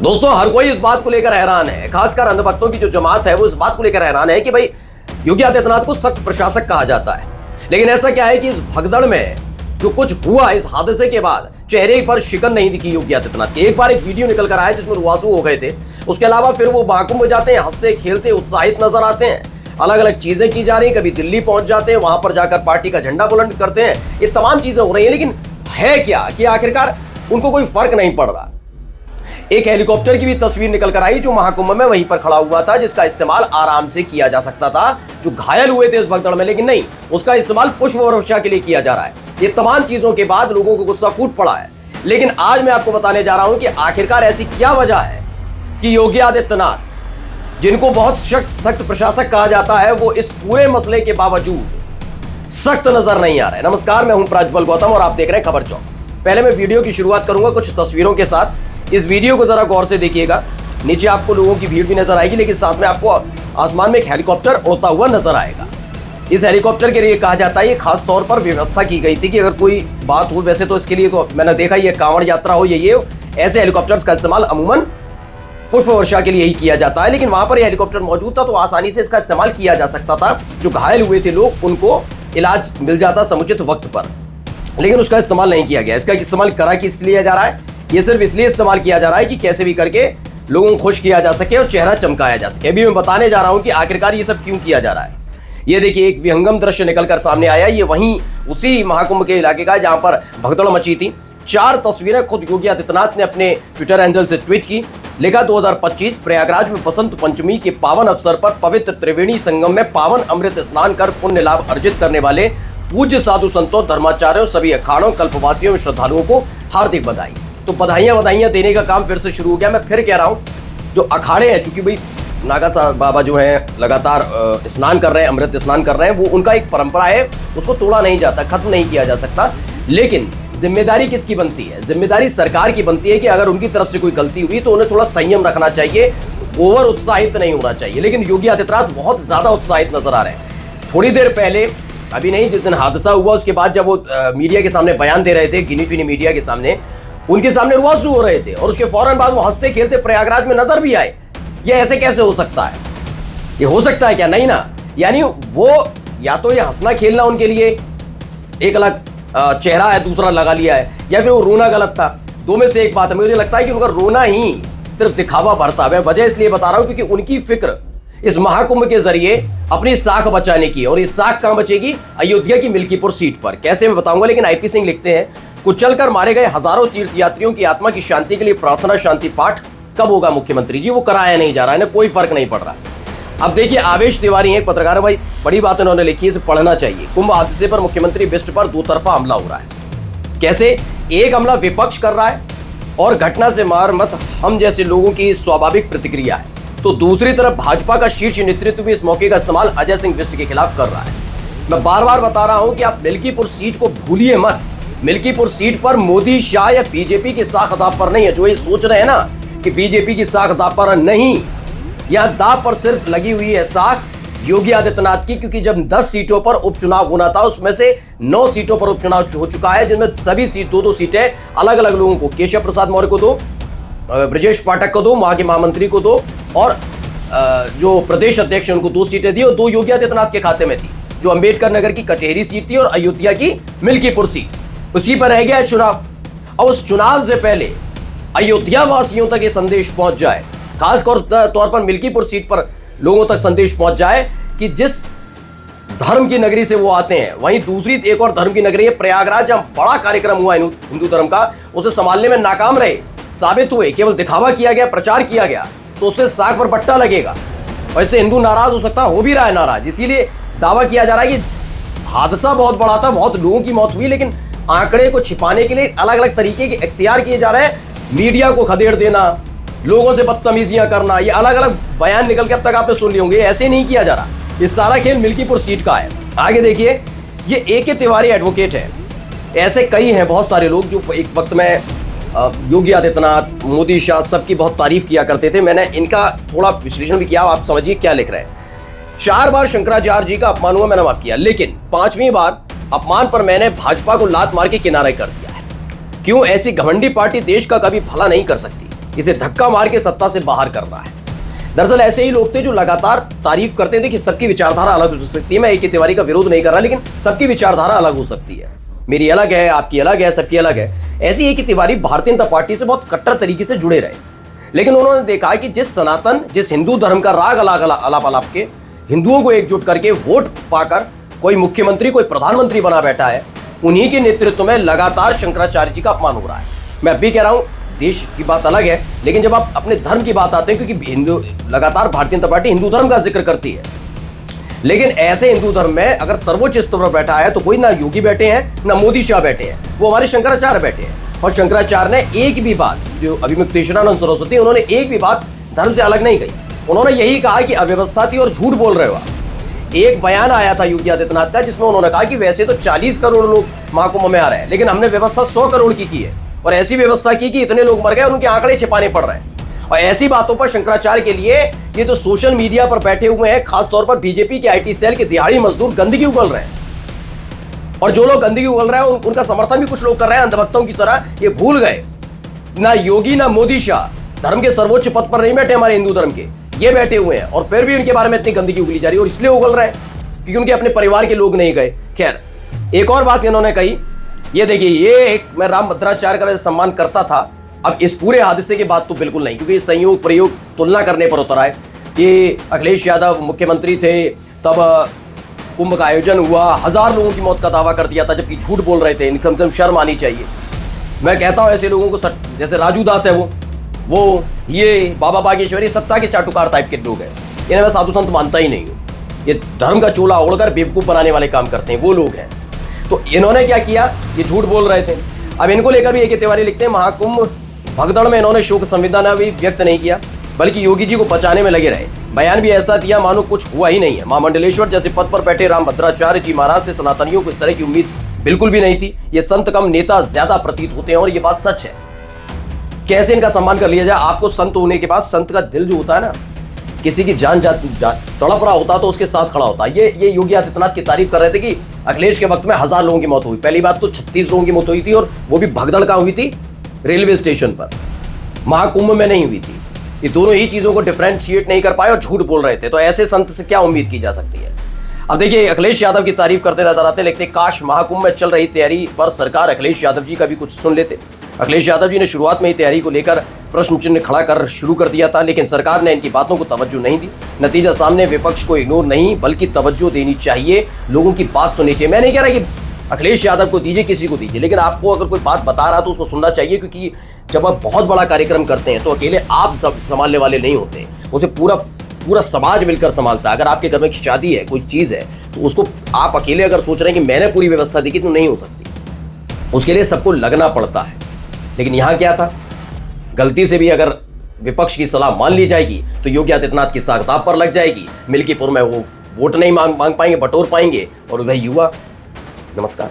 दोस्तों, हर कोई इस बात को लेकर हैरान है, खासकर अंधभक्तों की जो जमात है वो इस बात को लेकर हैरान है कि भाई योगी आदित्यनाथ को सख्त प्रशासक कहा जाता है। लेकिन ऐसा क्या है कि इस भगदड़ में जो कुछ हुआ, इस हादसे के बाद चेहरे पर शिकन नहीं दिखी योगी आदित्यनाथ की। एक बार एक वीडियो निकल कर आया जिसमें रुआसू हो गए थे। उसके अलावा फिर वो महाकुंभ में जाते हैं, हंसते खेलते उत्साहित नजर आते हैं, अलग अलग चीजें की जा रही हैं। कभी दिल्ली पहुंच जाते हैं, वहां पर जाकर पार्टी का झंडा बुलंद करते हैं। ये तमाम चीजें हो रही हैं, लेकिन है क्या कि आखिरकार उनको कोई फर्क नहीं पड़ रहा। एक हेलीकॉप्टर की भी तस्वीर निकल कर आई जो महाकुंभ में वहीं पर खड़ा हुआ था, जिसका इस्तेमाल आराम से किया जा सकता था। जो घायल हुए थे इस भगदड़ में, लेकिन नहीं, उसका इस्तेमाल पुष्प वर्षा के लिए किया जा रहा है। ये तमाम चीजों के बाद लोगों को गुस्सा फूट पड़ा है। लेकिन आज मैं आपको बताने जा रहा हूं कि आखिरकार ऐसी क्या वजह है कि योगी आदित्यनाथ, जिनको बहुत सख्त प्रशासक कहा जाता है, वो इस पूरे मसले के बावजूद सख्त नजर नहीं आ रहे। नमस्कार, मैं हूं प्रज्वल गौतम और आप देख रहे हैं खबर चौक। पहले मैं वीडियो की शुरुआत करूंगा कुछ तस्वीरों के साथ। इस वीडियो को जरा गौर से देखिएगा। नीचे आपको लोगों की भीड़ भी नजर आएगी, लेकिन साथ में आपको आसमान में एक हेलीकॉप्टर उड़ता हुआ नजर आएगा। इस हेलीकॉप्टर के लिए कहा जाता है, ये खास तौर पर व्यवस्था की गई थी कि अगर कोई बात हो, वैसे तो इसके लिए मैंने देखा ये कांवड़ यात्रा हो, ये ऐसे हेलीकॉप्टर्स का इस्तेमाल अमूमन पुष्प वर्षा के लिए ही किया जाता है। लेकिन वहां पर यह हेलीकॉप्टर मौजूद था तो आसानी से इसका इस्तेमाल किया जा सकता था। जो घायल हुए थे लोग, उनको इलाज मिल जाता समुचित वक्त पर, लेकिन उसका इस्तेमाल नहीं किया गया। इसका इस्तेमाल करा किस लिए जा रहा है? ये सिर्फ इसलिए इस्तेमाल किया जा रहा है कि कैसे भी करके लोगों को खुश किया जा सके और चेहरा चमकाया जा सके। अभी मैं बताने जा रहा हूं कि आखिरकार ये सब क्यों किया जा रहा है। ये देखिए, एक विहंगम दृश्य निकलकर सामने आया। ये वहीं उसी महाकुंभ के इलाके का जहां पर भगदड़ मची थी। 4 तस्वीरें खुद योगी आदित्यनाथ ने अपने ट्विटर हैंडल से ट्वीट की। लिखा, 2025 प्रयागराज में बसंत पंचमी के पावन अवसर पर पवित्र त्रिवेणी संगम में पावन अमृत स्नान कर पुण्य लाभ अर्जित करने वाले पूज्य साधु संतों, धर्माचार्यों, सभी अखाड़ों, कल्पवासियों, श्रद्धालुओं को हार्दिक बधाई। तो बधाइयां देने का काम फिर से शुरू हो गया। मैं फिर कह रहा हूं, जो अखाड़े हैं, क्योंकि भाई नागा साहब बाबा जो हैं लगातार स्नान कर रहे हैं, अमृत स्नान कर रहे हैं, वो उनका एक परंपरा है, उसको तोड़ा नहीं जाता, खत्म नहीं किया जा सकता। लेकिन जिम्मेदारी किसकी बनती है? जिम्मेदारी सरकार की बनती है कि अगर उनकी तरफ से कोई गलती हुई तो उन्हें थोड़ा संयम रखना चाहिए, ओवर उत्साहित नहीं होना चाहिए। लेकिन योगी आदित्यनाथ बहुत ज्यादा उत्साहित नजर आ रहे हैं। थोड़ी देर पहले, अभी नहीं, जिस दिन हादसा हुआ उसके बाद जब वो मीडिया के सामने बयान दे रहे थे, गिनी चुनी मीडिया के सामने, उनके सामने रुआसू हो रहे थे और उसके फौरन बाद वो हंसते खेलते प्रयागराज में नजर भी आए। ये ऐसे कैसे हो सकता है? ये हो सकता है क्या? नहीं ना। यानी वो या तो ये हंसना खेलना उनके लिए एक अलग चेहरा है, दूसरा लगा लिया है, या फिर वो रोना गलत था। दो में से एक बात है। मुझे लगता है कि उनका रोना ही सिर्फ दिखावा भरता है। मैं वजह इसलिए बता रहा हूं क्योंकि उनकी फिक्र इस महाकुंभ के जरिए अपनी साख बचाने की, और इस साख कहां बचेगी? अयोध्या की मिल्कीपुर सीट पर। कैसे मैं बताऊंगा, लेकिन आईपी सिंह लिखते हैं, कुचलकर मारे गए हजारों तीर्थयात्रियों की आत्मा की शांति के लिए प्रार्थना शांति पाठ कब होगा मुख्यमंत्री जी? वो कराया नहीं जा रहा है ना, कोई फर्क नहीं पड़ रहा। अब देखिए, आवेश तिवारी है पत्रकार, भाई बड़ी बात उन्होंने लिखी है, इसे पढ़ना चाहिए। कुंभ हादसे पर मुख्यमंत्री बिष्ट पर दो तरफा हमला हो रहा है। कैसे? एक हमला विपक्ष कर रहा है और घटना से मार मत हम जैसे लोगों की स्वाभाविक प्रतिक्रिया है, तो दूसरी तरफ भाजपा का शीर्ष नेतृत्व भी इस मौके का इस्तेमाल अजय सिंह बिष्ट के खिलाफ कर रहा है। मैं बार बार बता रहा हूं कि आप मिल्कीपुर सीट को भूलिए मत। मिल्कीपुर सीट पर मोदी, शाह या बीजेपी की साख दाव पर नहीं है। जो ये सोच रहे हैं ना कि बीजेपी की साख दाव पर नहीं, यह दाव पर सिर्फ लगी हुई है साख योगी आदित्यनाथ की, क्योंकि जब 10 सीटों पर उपचुनाव होना था उसमें से 9 सीटों पर उपचुनाव हो चुका है, जिनमें सभी सीट 2-2 सीटें अलग अलग लोगों को, केशव प्रसाद मौर्य को 2, ब्रजेश पाठक को 2, वहां के महामंत्री को 2, और जो प्रदेश अध्यक्ष उनको 2 सीटें दी और 2 योगी आदित्यनाथ के खाते में थी, जो अंबेडकर नगर की कचहरी सीट थी और अयोध्या की मिल्कीपुर सीट। उसी पर रह गया है चुनाव। और उस चुनाव से पहले अयोध्या वासियों तक ये संदेश पहुंच जाए, खास तौर पर मिल्कीपुर सीट पर लोगों तक संदेश पहुंच जाए कि जिस धर्म की नगरी से वो आते हैं, वहीं दूसरी एक और धर्म की नगरी है प्रयागराज, जहां बड़ा कार्यक्रम हुआ हिंदू धर्म का, उसे संभालने में नाकाम रहे, साबित हुए, केवल दिखावा किया गया, प्रचार किया गया, तो उससे साख पर बट्टा लगेगा। और इससे हिंदू नाराज हो सकता, हो भी रहा है नाराज। इसीलिए दावा किया जा रहा है कि हादसा बहुत बड़ा था, बहुत लोगों की मौत हुई, लेकिन आंकड़े को छिपाने के लिए अलग अलग तरीके के इख्तियार किए जा रहे हैं। मीडिया को खदेड़ देना, लोगों से बदतमीजियां करना, ये अलग अलग बयान निकल के अब तक आपने सुन लिए होंगे। ऐसे नहीं किया जा रहा। ये सारा खेल मिल्कीपुर सीट का है। आगे देखिए, ये AK तिवारी एडवोकेट है। ऐसे कई हैं, बहुत सारे लोग जो एक वक्त में योगी आदित्यनाथ, मोदी, शाह सबकी बहुत तारीफ किया करते थे। मैंने इनका थोड़ा विश्लेषण भी किया, आप समझिए क्या लिख रहे हैं। 4 बार शंकराचार्य जी का अपमान हुआ, मैंने माफ किया, लेकिन 5वीं बार अपमान पर मैंने भाजपा को लात मार के किनारे कर दिया है। क्यों? ऐसी घमंडी पार्टी देश का कभी भला नहीं कर सकती। इसे धक्का मार के सत्ता से बाहर करना है। दरअसल ऐसे ही लोग थे जो लगातार तारीफ करते थे कि सबकी विचारधारा अलग हो सकती है। मैं ए.के. तिवारी का विरोध नहीं कर रहा, लेकिन सबकी विचारधारा अलग हो सकती है। मेरी अलग है, आपकी अलग है, सबकी अलग है। ऐसी ए.के. तिवारी भारतीय जनता पार्टी से बहुत कट्टर तरीके से जुड़े रहे, लेकिन उन्होंने देखा कि जिस हिंदू धर्म का राग अलाप के हिंदुओं को एकजुट करके वोट पाकर कोई मुख्यमंत्री, कोई प्रधानमंत्री बना बैठा है, उन्हीं के नेतृत्व में लगातार शंकराचार्य जी का अपमान हो रहा है। मैं अब भी कह रहा हूं, देश की बात अलग है, लेकिन जब आप अपने धर्म की बात आते हैं, क्योंकि हिंदू लगातार भारतीय जनता पार्टी हिंदू धर्म का जिक्र करती है, लेकिन ऐसे हिंदू धर्म में अगर सर्वोच्च स्तर पर बैठा है तो कोई ना योगी बैठे हैं ना मोदी शाह बैठे हैं, वो हमारे शंकराचार्य बैठे हैं। और शंकराचार्य ने एक भी बात, जो अभिमुक्तेश्वरानंद सरस्वती, उन्होंने एक भी बात धर्म से अलग नहीं कही। उन्होंने यही कहा कि अव्यवस्था थी और झूठ बोल रहे हो आप। एक बयान आया था योगी आदित्यनाथ का, जिसमें उन्होंने कहा कि वैसे तो 40 करोड़ लोग महाकुंभ में आ रहे हैं, लेकिन हमने व्यवस्था 100 करोड़ की है, और ऐसी व्यवस्था की कि इतने लोग मर गए और उनके आंकड़े छिपाने पड़ रहे हैं। और ऐसी बातों पर शंकराचार्य के लिए ये जो सोशल मीडिया पर बैठे हुए हैं, खासतौर पर बीजेपी के आईटी सेल के दिहाड़ी मजदूर, गंदगी उगल रहे हैं। और जो लोग गंदगी उगल रहे हैं उनका समर्थन भी कुछ लोग कर रहे हैं अंधभक्तों की तरह। ये भूल गए, ना योगी ना मोदी शाह धर्म के सर्वोच्च पद पर नहीं बैठे, हमारे हिंदू धर्म के ये बैठे हुए हैं, और फिर भी उनके बारे में इतनी गंदगी उगली जा रही है। और इसलिए उगल रहे हैं क्योंकि उनके अपने परिवार के लोग नहीं गए। खैर, एक और बात इन्होंने कही, ये देखिए, ये एक, मैं राम भद्राचार्य का वैसे सम्मान करता था, अब इस पूरे हादसे के बाद तो बिल्कुल नहीं, क्योंकि संयोग प्रयोग तुलना करने पर उतर आए कि अखिलेश यादव मुख्यमंत्री थे तब कुंभ का आयोजन हुआ, 1000 लोगों की मौत का दावा कर दिया था, जबकि झूठ बोल रहे थे। कम से कम शर्म आनी चाहिए। मैं कहता हूं ऐसे लोगों को, जैसे राजू दास है, वो ये बाबा बागेश्वरी, सत्ता के चाटुकार टाइप के लोग हैं, इन्हें मैं साधु संत मानता ही नहीं हूं। ये धर्म का चोला ओढ़कर बेवकूफ बनाने वाले काम करते हैं, वो लोग हैं। तो इन्होंने क्या किया, ये झूठ बोल रहे थे। अब इनको लेकर भी ए.के. तिवारी लिखते हैं, महाकुंभ भगदड़ में इन्होंने शोक संवेदना भी व्यक्त नहीं किया, बल्कि योगी जी को बचाने में लगे रहे। बयान भी ऐसा दिया मानो कुछ हुआ ही नहीं है। महामंडलेश्वर जैसे पद पर बैठे राम भद्राचार्य जी महाराज से सनातनियों को इस तरह की उम्मीद बिल्कुल भी नहीं थी। ये संत कम नेता ज्यादा प्रतीत होते हैं, और ये बात सच है। कैसे इनका सम्मान कर लिया जाए? आपको संत होने के बाद संत का दिल जो होता है ना, किसी की जान तड़प रहा होता तो उसके साथ खड़ा होता। ये योगी आदित्यनाथ की तारीफ कर रहे थे कि अखिलेश के वक्त में 1000 लोगों की मौत हुई। पहली बात तो 36 लोगों की मौत हुई थी, और वो भी भगदड़ कहां हुई थी? रेलवे स्टेशन पर, महाकुंभ में नहीं हुई थी। ये दोनों ही चीजों को डिफरेंशिएट नहीं कर पाए और झूठ बोल रहे थे। तो ऐसे संत से क्या उम्मीद की जा सकती है? अब देखिए, अखिलेश यादव की तारीफ करते नजर आते हैं, लिखते काश महाकुंभ में चल रही तैयारी पर सरकार अखिलेश यादव जी का भी कुछ सुन लेते। अखिलेश यादव जी ने शुरुआत में ही तैयारी को लेकर प्रश्न चिन्ह खड़ा कर शुरू कर दिया था, लेकिन सरकार ने इनकी बातों को तवज्जो नहीं दी। नतीजा सामने, विपक्ष को इग्नोर नहीं बल्कि तवज्जो देनी चाहिए, लोगों की बात सुननी चाहिए। मैं नहीं कह रहा कि अखिलेश यादव को दीजिए, किसी को दीजिए, लेकिन आपको अगर कोई बात बता रहा तो उसको सुनना चाहिए, क्योंकि जब आप बहुत बड़ा कार्यक्रम करते हैं तो अकेले आप सब संभालने वाले नहीं होते, उसे पूरा समाज मिलकर संभालता है। अगर आपके घर में एक शादी है, कोई चीज़ है, तो उसको आप अकेले अगर सोच रहे हैं कि मैंने पूरी व्यवस्था दी, तो नहीं हो सकती। उसके लिए सबको लगना पड़ता है। लेकिन यहाँ क्या था, गलती से भी अगर विपक्ष की सलाह मान ली जाएगी तो योगी आदित्यनाथ की साख दांव पर लग जाएगी। मिल्कीपुर में वो वोट नहीं मांग पाएंगे, बटोर पाएंगे, और वह युवा। नमस्कार।